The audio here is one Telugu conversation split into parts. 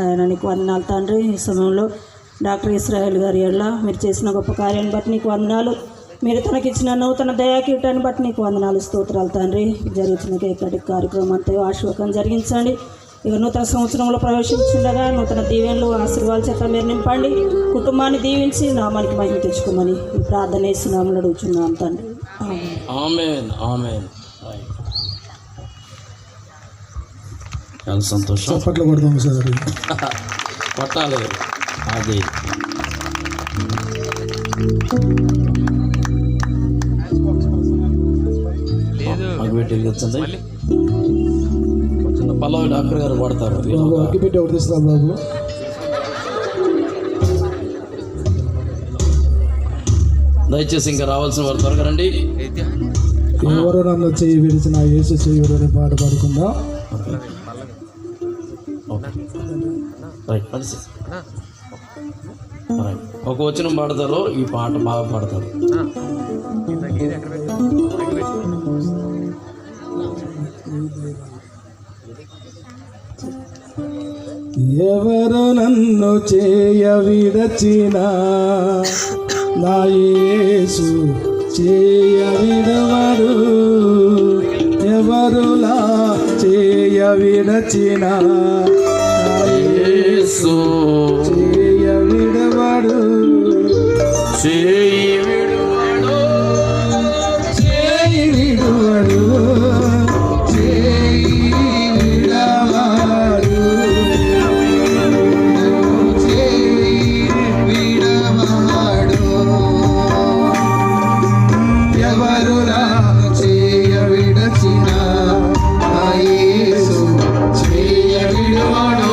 ఆయన నీకు వందనాలు తండ్రి. ఈ సమయంలో డాక్టర్ ఇస్రాయేల్ గారి ఎడ్ల మీరు చేసిన గొప్ప కార్యాన్ని బట్టి నీకు వందనాలు. మీరు తనకిచ్చిన నూతన దయాకీటాన్ని బట్టి నీకు వందనాలు, స్తోత్రాలు తండ్రి. జరుగుతున్న కేకటి కార్యక్రమం అంతా ఆశీర్వాదం జరిగించండి. ఇక నూతన సంవత్సరంలో ప్రవేశించుండగా నూతన దీవెనలు ఆశీర్వాదాల చేత మీరు నింపండి. కుటుంబాన్ని దీవించి నామానికి మహిమ తెచ్చుకోమని ఈ ప్రార్థన వేస్తున్నామని అడుగుతున్నాం తండ్రి. ఆమేన్ ఆమేన్. చాలా సంతోషం. చప్పట్లు కొడదాం సార్. కొట్టాలి. అది వచ్చింది. పల్లవి డాక్టర్ గారు పడతారు. అగ్గిపెట్టి ఒకటి తీస్తాం బాబు. దయచేసి ఇంకా రావాల్సిన వారు త్వరగా రండి. ఎవరు నన్ను చేయి విడిచిన యేసు చేయరు అనే పాట పాడుకుందాం. ఒక వచనం పాడతారు, ఈ పాట బాగా పాడతారు. ఎవరు నన్ను చేయ విడచిన నా యేసు చేయ విడవరు, ఎవరులా చేయ విడచిన నా యేసు చేయ విడవడు, చేయి విడువడు, చేయి విడువడు, చేయి విడవడు, చేయి విడవడు, ఎవరులా చేయ విడచిన నా యేసు చేయ విడవడు.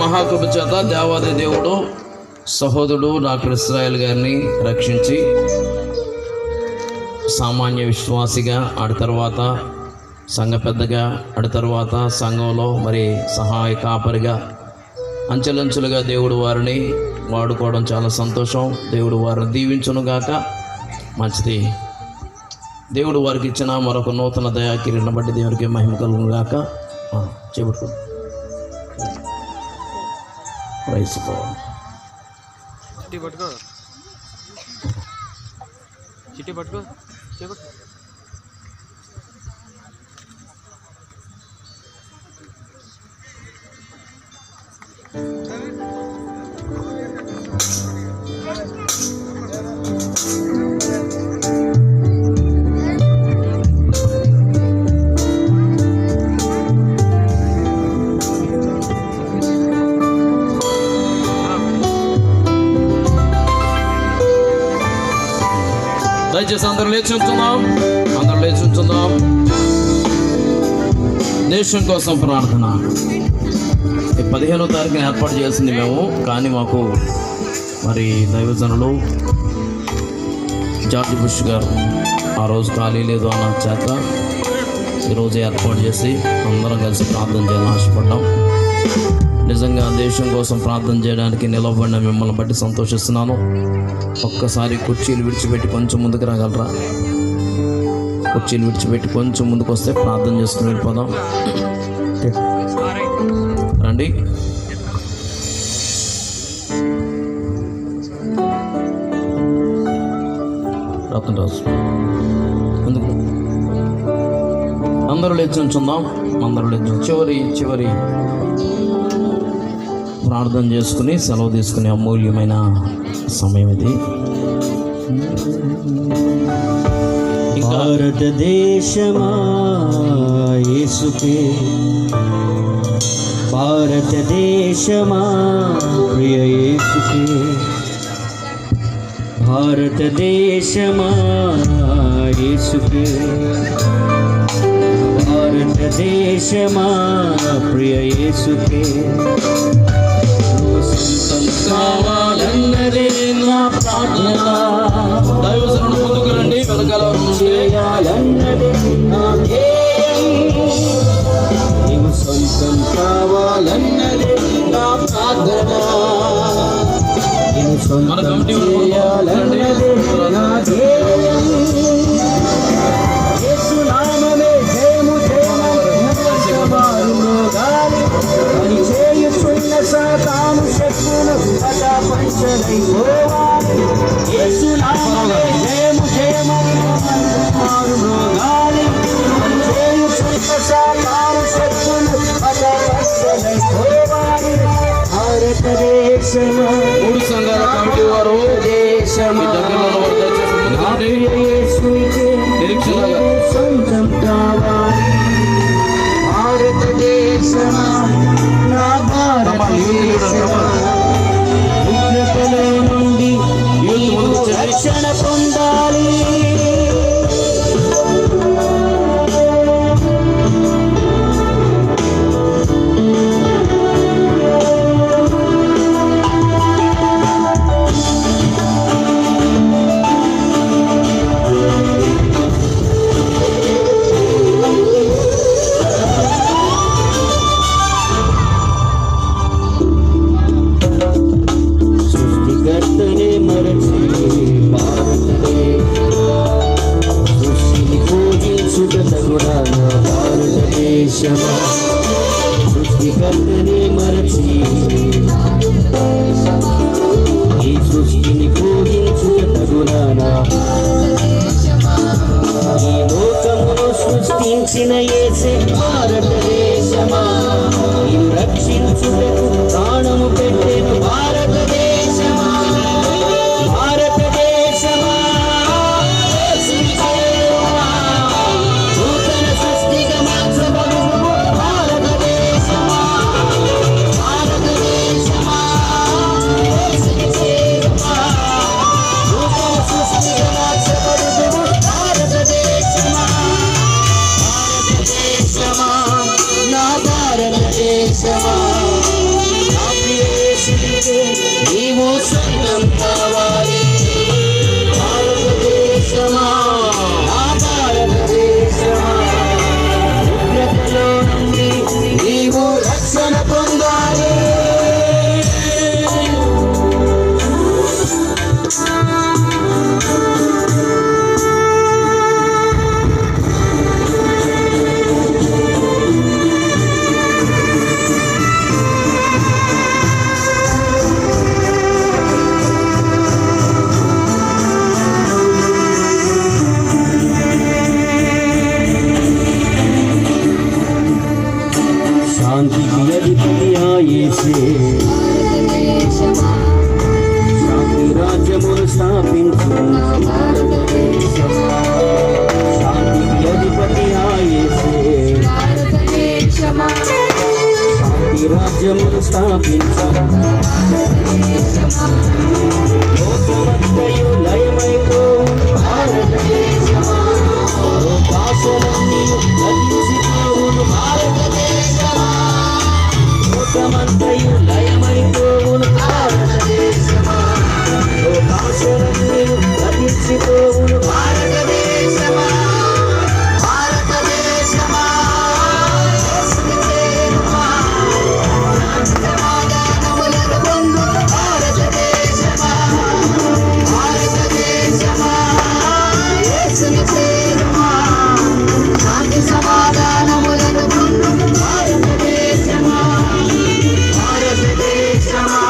మహాకృప చేత దేవాది దేవుడు సహోదరుడు డాక్టర్ ఇస్రాయేల్ గారిని రక్షించి సామాన్య విశ్వాసిగా ఆడి తర్వాత సంఘ పెద్దగా ఆడి తర్వాత సంఘంలో మరి సహాయ కాపరిగా అంచెలంచెలుగా దేవుడు వారిని వాడుకోవడం చాలా సంతోషం. దేవుడు వారిని దీవించునుగాక. మంచిది. దేవుడు వారికి ఇచ్చిన మరొక నూతన దయాకిరీటం బట్టి దేవుడికి మహిమ కలుగునుగాక. చేపట్టుకో. Praise Lord. చిట్టి పట్టుకో, చిట్టి పట్టుకో, చేపట్టు. దయచేసి అందరూ లేచి ఉంచుదాం. దేశం కోసం ప్రార్థన. ఈ 15వ తారీఖున ఏర్పాటు చేసింది మేము, కానీ మాకు మరి దైవజనులు జార్జ్ బుష్ గారు ఆ రోజు ఖాళీ లేదు అన్న చేత ఈరోజు ఏర్పాటు చేసి అందరం కలిసి ప్రార్థన చేయాలని ఆశపడ్డాం. నిజంగా దేశం కోసం ప్రార్థన చేయడానికి నిలబడిన మిమ్మల్ని బట్టి సంతోషిస్తున్నాను. ఒక్కసారి కుర్చీలు విడిచిపెట్టి కొంచెం ముందుకు రాగలరా? కుర్చీలు విడిచిపెట్టి కొంచెం ముందుకు వస్తే ప్రార్థన చేసుకుని వెళ్ళిపోదాం. రండి. రతన్ రాజు ముందుకు. అందరూ లేచి ఉంచుందాం. అందరూ లేచి చివరి ప్రార్థన చేసుకుని సెలవు తీసుకునే అమూల్యమైన సమయం ఇది. భారతదేశమా యేసుకే, భారతదేశమా ప్రియ యేసుకే, భారతదేశమా యేసుకే, భారతదేశమా ప్రియ యేసుకే. సొంతం కావాలన్నదే నా ప్రార్థన, దైవజనుడు ముందుకు రండి. వెనకాల చేయాలన్నదే నా ధ్యేయం. నీవు సొంతం కావాలన్నదే నా ప్రార్థన, నీవు సొంతం చేయాలన్నదే నా ధ్యేయం. యేసు నామమే జయము జయము గాలి అని చేయుచున్న సాతాను శక్తులు అలా పంచరైపోవాలి. యేసు నామమే జయము జయమని గాలి అని చేయుచున్న సాతాను శక్తులు అలా పంచరైపోవాలి. భారతదేశమా 3 సంఘాల కమిటీ వారు దేశమా సొంతం కావాలి. భారతదేశమా నా భారతదేశమా, ఉగ్రతలో నుండి నీవు రక్షణ పొందాలి. సృష్టికర్తనే మరచి సృష్టిని పూజించుట తగునా భారతదేశమా, సృష్టికర్తనే మరచి ఈ సృష్టిని పూజించుట తగునా. ఈ లోకమును సృష్టించిన యేసే భారతదేశమా, నీవు రక్షించుటకు ప్రాణము పెట్టెను భారతదేశమా. భారతదేశమా నూతన సృష్టిగా మార్చబడును భారతదేశమా. భారతదేశమా నూతన సృష్టిగా మార్చబడును భారతదేశమా. భారతదేశమా నా భారతదేశమా, నా ప్రియ యేసుకే నీవు సొంతం కావాలి. భారతదేశమా నా భారతదేశమా, ఉగ్రతలో నుండి నీవు రక్షణ పొందాలి. శాంతికి అధిపతి యేసే, శాంతి రాజ్యమును స్థాపించు. శాంతికి అధిపతి యేసే, శాంతి రాజ్యమును స్థాపించు. లోకమంతయు లయమైపోవును భారతదేశమా, భాషలన్నీ గతించిపోవును భారతదేశమా. లోకమంతయు లయమైపోవును భారతదేశమా లోకాశలన్నీ గతించిపోవును భారతదేశమా భారతదేశమా యేసుని చేరుమా సమాధానములను పొందు భారతదేశమా భారతదేశమా యేసుని చేరుమా శాంతి సమాధానములను పొందు భారతదేశమా భారతదేశమా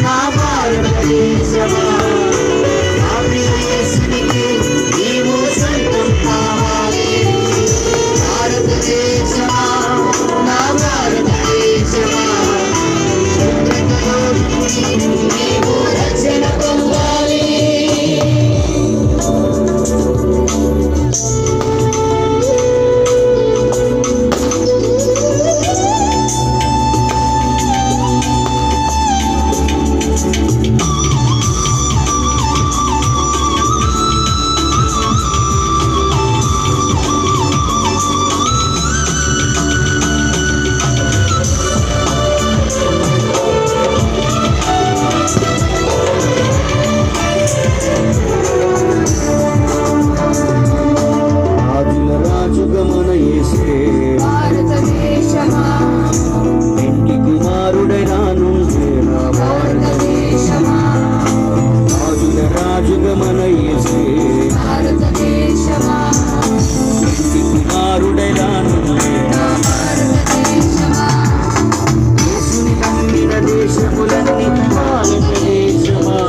నా భారతదేశమా నా ప్రియ యేసునికి నీవు సొంతం కావాలి భారతదేశమా నా భారతదేశమా నీవు రక్షణ పొందాలి రాజుల రాజుగా మన యేసే భారతదేశమా పెండి కుమారుడై రానుండే నా భారతదేశమా రాజుల రాజుగా మన యేసే భారతదేశమా పెండి కుమారుడై రానుండే నా భారతదేశమా యేసుని నమ్మిన దేశములన్నీ భారతదేశమా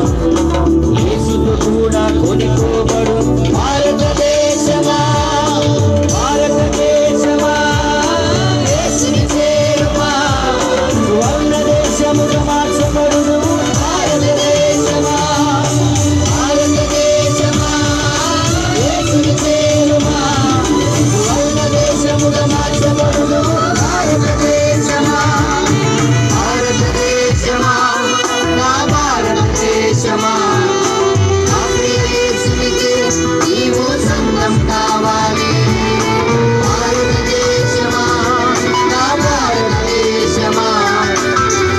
యేసుతో కూడా కొనిపోబడు భారతదేశమా భారతదేశమా యేసుని చేరుమా సువర్ణ దేశముగా మార్చబడును భారతదేశమా భారతదేశమా యేసుని చేరుమా సువర్ణ దేశముగా మార్చబడును భారతదేశమా భారతదేశమా నా భారతదేశమా నా ప్రియ యేసునికి నీవు సొంతం కావాలి భారతదేశమా నా భారతదేశమా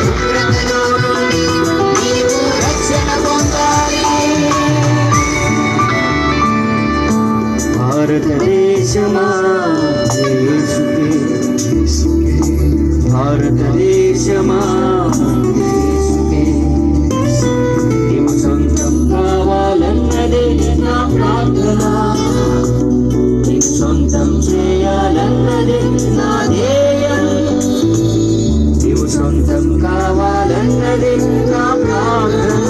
ఉగ్రతలో నుండి నీవు రక్షణ పొందాలి భారతదేశమా యేసుకే భారతదేశమా యేసుకే నీవు సొంతం కావాలన్నదే నా ప్రార్థన నీవు సొంతం చేయాలన్నదే నా ధ్యేయం నీవు సొంతం కావాలన్నదే నా ప్రార్థన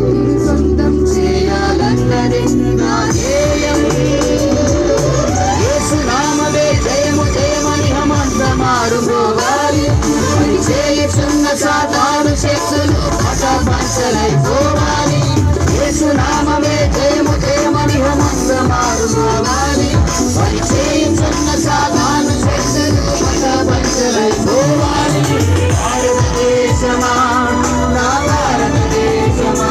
నీవు సొంతం చేయాలన్నదే నా ధ్యేయం యేసు నామమే జయము జయమని హమంత మారుమోగాలి పని చేయుచున్న సాతాను శక్తులు పటపంచలైపోవాలి యేసు నామమే జయము జయమని హమంత మారుమోగాలి పని చేయుచున్న సాతాను శక్తులు పటపంచలైపోవాలి భారతదేశమా నా భారతదేశమా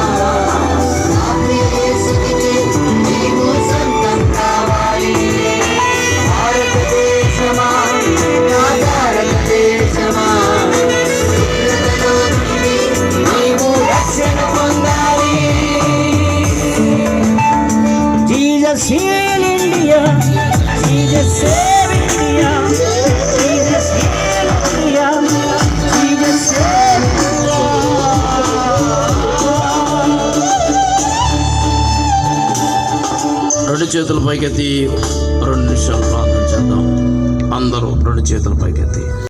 నా ప్రియ యేసునికి నీవు సొంతం కావాలి భారతదేశమా నా భారతదేశమా ఉగ్రతలో నుండి నీవు రక్షణ పొందాలి Jesus heal India Jesus save India Jesus heal India Jesus save India రెండు చేతుల పైకెత్తి 2 నిమిషాలు ప్రార్థన చేద్దాం. అందరూ 2 చేతుల పైకెత్తి